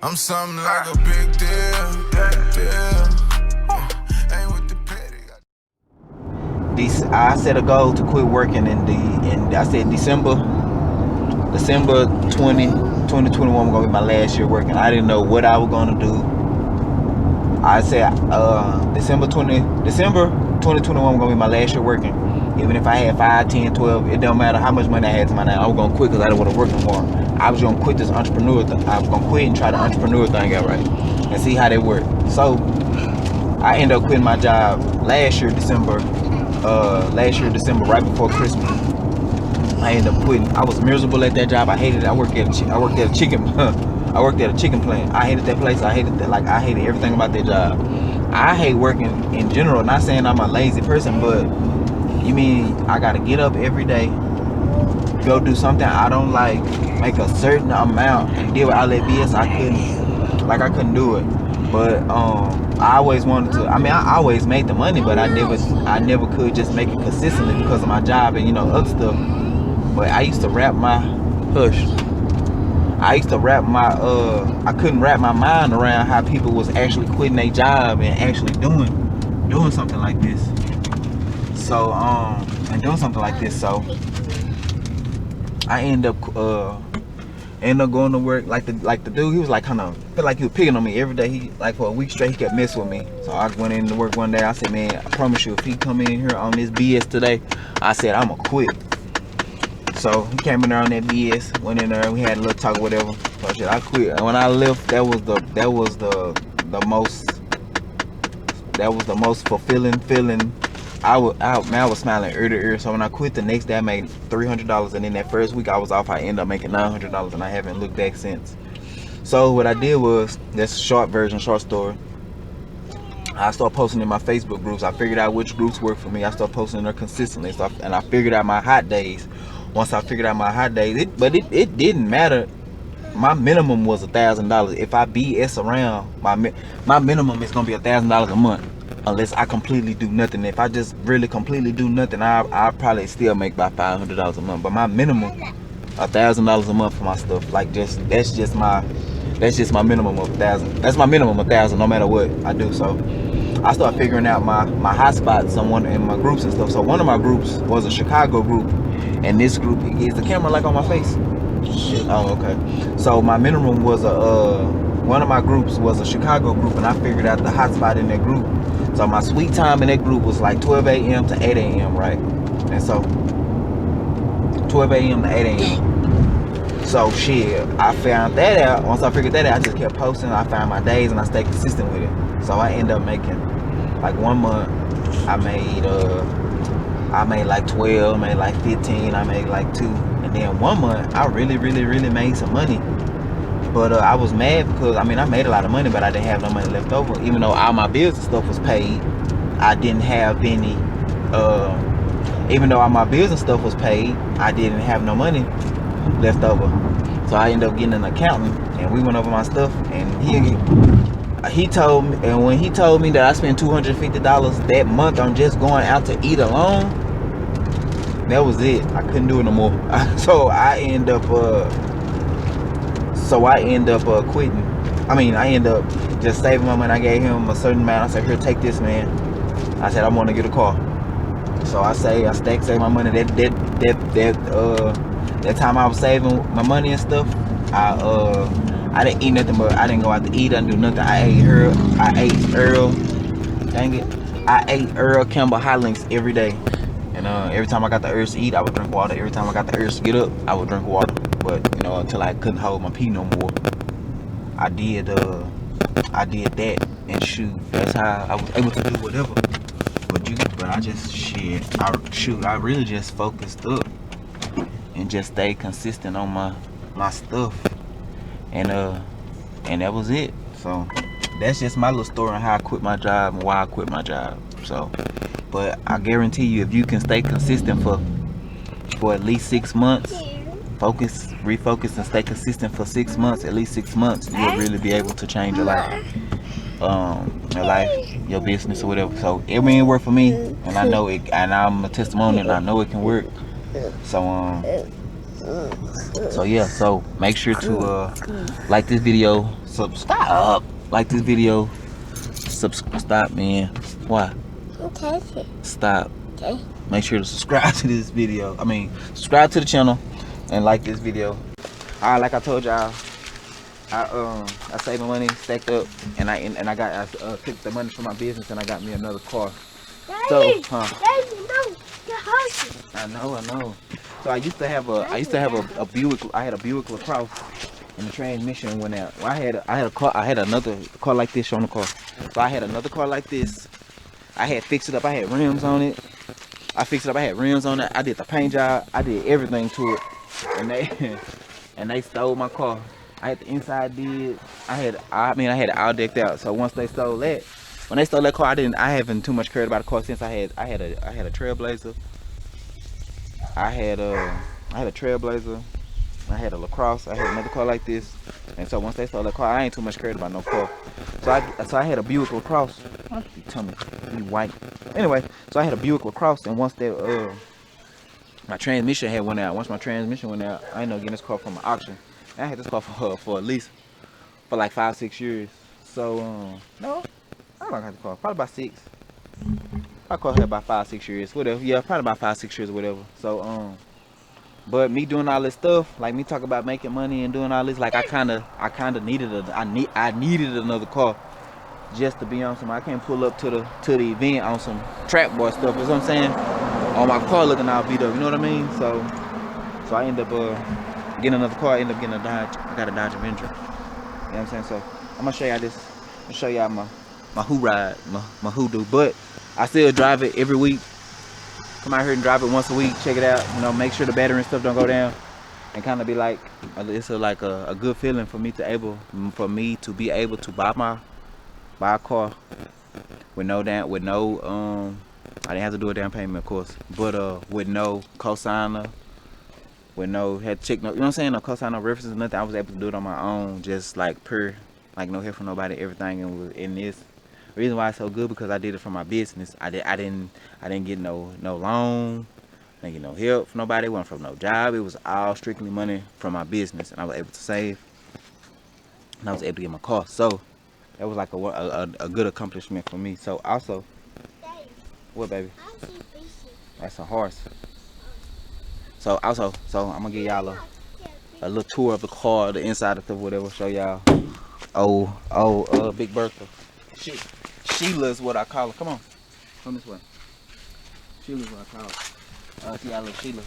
I'm something like a big deal. Ain't with the petty. I set a goal to quit working I said December 2021 was gonna be my last year working. I didn't know what I was gonna do. I said December 2021 was gonna be my last year working. Even if I had 5, 10, 12, it don't matter how much money I had to my name. I was gonna quit because I didn't want to work no more. I was gonna quit this entrepreneur thing. I was gonna quit and try the entrepreneur thing out right and see how they work. So I ended up quitting my job last year December, right before Christmas. I ended up quitting. I was miserable at that job. I hated it. I worked at a chicken plant. I hated that place. I hated everything about that job. I hate working in general. Not saying I'm a lazy person, but you mean I gotta get up every day, go do something I don't like, make a certain amount, and deal with all that BS. I couldn't do it. But I always wanted to. I mean, I always made the money, but I never could just make it consistently because of my job and other stuff. But I used to wrap my I couldn't wrap my mind around how people was actually quitting their job and actually doing something like this. So So I end up going to work like the dude. He was like kind of feel like he was picking on me every day. He like for a week straight he kept messing with me. So I went into work one day. I said, man, I promise you, if he come in here on this BS today, I said I'ma quit. So he came in there on that BS. Went in there and we had a little talk or whatever. So shit, I quit. And when I left, that was the most fulfilling feeling. I was smiling ear to ear. So when I quit the next day, I made $300, and then that first week I was off, I ended up making $900, and I haven't looked back since. So what I did was, that's short story. I started posting in my Facebook groups. I figured out which groups work for me. I started posting in there consistently, and I figured out my hot days. Once I figured out my hot days, it didn't matter. My minimum was $1,000. If I BS around, my minimum is gonna be $1,000 a month. Unless I completely do nothing. If I just really completely do nothing, I'll probably still make about $500 a month. But my minimum, $1,000 a month for my stuff. Like that's just my minimum of 1,000. That's my minimum of 1,000, no matter what I do. So I started figuring out my hot spots in my groups and stuff. So one of my groups was a Chicago group, and this group is the camera like on my face. Shit. Oh, okay. So my minimum was one of my groups was a Chicago group, and I figured out the hot spot in that group. So my sweet time in that group was like 12 a.m. to 8 a.m. right? And so 12 a.m. to 8 a.m. So shit, I found that out. Once I figured that out, I just kept posting. I found my days and I stayed consistent with it. So I ended up making like 1 month. I made like 12, made like 15, I made like 2. And then 1 month I really made some money. But I was mad because I made a lot of money, but I didn't have no money left over. Even though all my bills and stuff was paid, I didn't have any. Even though all my bills and stuff was paid, I didn't have no money left over. So I ended up getting an accountant, and we went over my stuff. And he told me, and when he told me that I spent $250 that month on just going out to eat alone, that was it. I couldn't do it no more. So I end up quitting. I end up just saving my money. I gave him a certain amount. I said, here, take this, man. I said, I want to get a car. So I saved my money. That time I was saving my money and stuff, I didn't eat nothing, but I didn't go out to eat. I didn't do nothing. I ate Earl Campbell Hot Links every day. And every time I got the urge to eat, I would drink water. Every time I got the urge to get up, I would drink water. But until I couldn't hold my pee no more, I did that. And shoot, that's how I was able to do whatever. I really just focused up and just stayed consistent on my stuff. And that was it. So that's just my little story on how I quit my job and why I quit my job. So, but I guarantee you, if you can stay consistent for at least 6 months, refocus and stay consistent for 6 months, at least 6 months, you'll really be able to change your life. Your business or whatever. So it ain't work for me, and I know it, and I'm a testimony, and I know it can work. So yeah, so make sure to like this video, Stop. Like this video. Stop, man. Why? Okay. Stop. Okay. Make sure to subscribe to this video. Subscribe to the channel and like this video. Alright, like I told y'all, I saved my money, stacked up, and I took the money from my business and I got me another car. Daddy, So, Daddy, no, you're hurting. I know. So I used to have a Buick. I had a Buick LaCrosse, and the transmission went out. Well, I had another car like this on the car. So I had another car like this. I had fixed it up. I had rims on it. I fixed it up. I had rims on it. I did the paint job. I did everything to it, and they stole my car. I had the inside did. I had it all decked out. So once they stole that, when they stole that car, I haven't too much cared about the car since. I had a Trailblazer. I had a Trailblazer. I had a LaCrosse. I had another car like this. And so once they stole that car, I ain't too much cared about no car. So I had a Buick LaCrosse. You tell me, you white. Anyway, so I had a Buick LaCrosse, and once that my transmission had went out. Once my transmission went out, I ended up getting this car from an auction. And I had this car for at least like 5-6 years. So no, I don't have the car. Probably about 6. I call her about 5-6 years, whatever. Yeah, probably about 5-6 years or whatever. So but me doing all this stuff, like me talking about making money and doing all this, like I kinda needed I needed another car just to be on some. I can't pull up to the event on some trap boy stuff. You know what I'm saying? On my car looking all beat up. You know what I mean? So I end up getting another car. I end up getting a Dodge. I got a Dodge Avenger. You know what I'm saying? So I'm gonna show y'all this. I'm gonna show y'all my who ride, my hoodoo. But I still drive it every week. Come out here and drive it once a week. Check it out. You know, make sure the battery and stuff don't go down. And kind of be like, it's like a good feeling for me to be able to buy a car with no I didn't have to do a down payment, of course, but with no cosigner, with no had to check no, you know what I'm saying, no cosigner references, nothing. I was able to do it on my own, just like pure, like no help from nobody, everything. And was in this. The reason why it's so good because I did it for my business. I didn't get no loan. I didn't get no help from nobody. It wasn't from no job. It was all strictly money from my business, and I was able to save. And I was able to get my car. So that was like a good accomplishment for me. So also, what, baby? That's a horse. So also, I'm gonna give y'all a little tour of the car, the inside of the whatever. Show y'all. Big Bertha. Sheila's what I call her. Come on this way. Sheila's what I call her. See our little Sheila.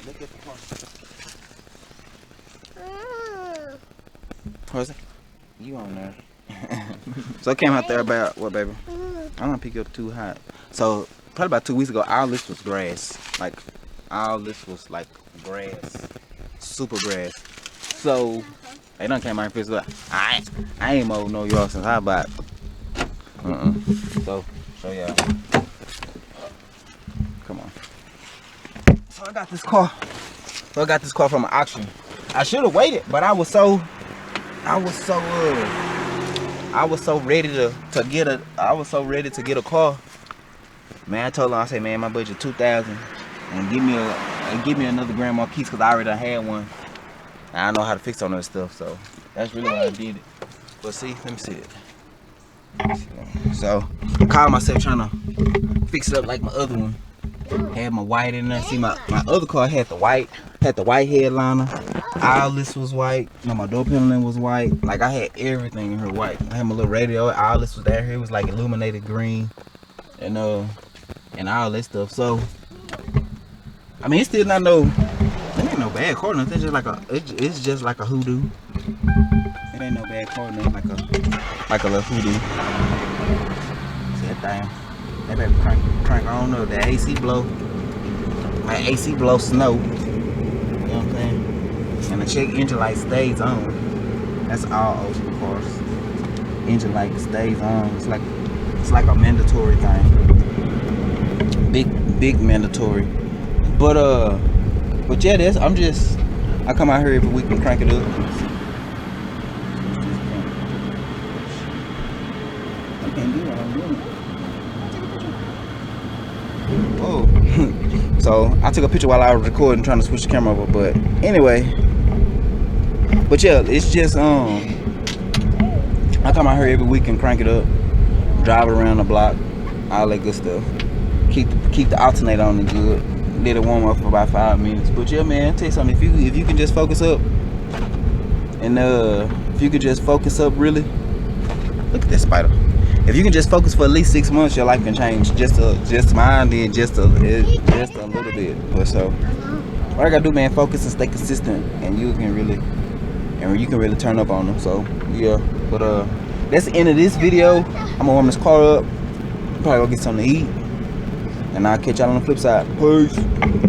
Look at the car. What's it? You on there? So I came out there about what, baby? I'm gonna pick you up too hot. So probably about 2 weeks ago, all this was grass. Like all this was like grass, super grass. So they done came out and fixed it up. I ain't mowed no yard since I bought. So show y'all. Come on. So I got this car. From an auction. I should have waited, but I was so ready to get a car. Man, I told him, I said, man, my budget $2,000 and give me another grandma keys because I already had one. And I know how to fix on that stuff, so that's really why I did it. But see, let me see it. So I called myself trying to fix it up like my other one. Had my white in there. See, my other car had the white headliner. All this was white. You know, my door paneling was white. Like I had everything in her white. I had my little radio. All this was there. It was like illuminated green, and all that stuff. So I mean, it's still not it ain't no bad car. It's just like a hoodoo. It ain't no bad car. It's like a little hoodoo. See that thing. That baby crank on up. The AC blow. My AC blow snow. You know what I'm saying? And the check engine light stays on. That's all old school cars. Engine light stays on. It's like a mandatory thing. Big mandatory. But yeah, I come out here every week and crank it up. I can't do what I'm doing. Whoa. So I took a picture while I was recording, trying to switch the camera over. But anyway, yeah, it's just I come out here every week and crank it up, drive it around the block, all that good stuff. Keep the alternator on it good. Let it warm up for about 5 minutes. But yeah, man, I'll tell you something. If you can just focus up, and if you could just focus up really, look at this spider. If you can just focus for at least 6 months, your life can change. Just mine did just a little bit. But so what I gotta do, man, focus and stay consistent, and you can really turn up on them. So yeah, but that's the end of this video. I'm gonna warm this car up, probably go get something to eat, and I'll catch y'all on the flip side. Peace.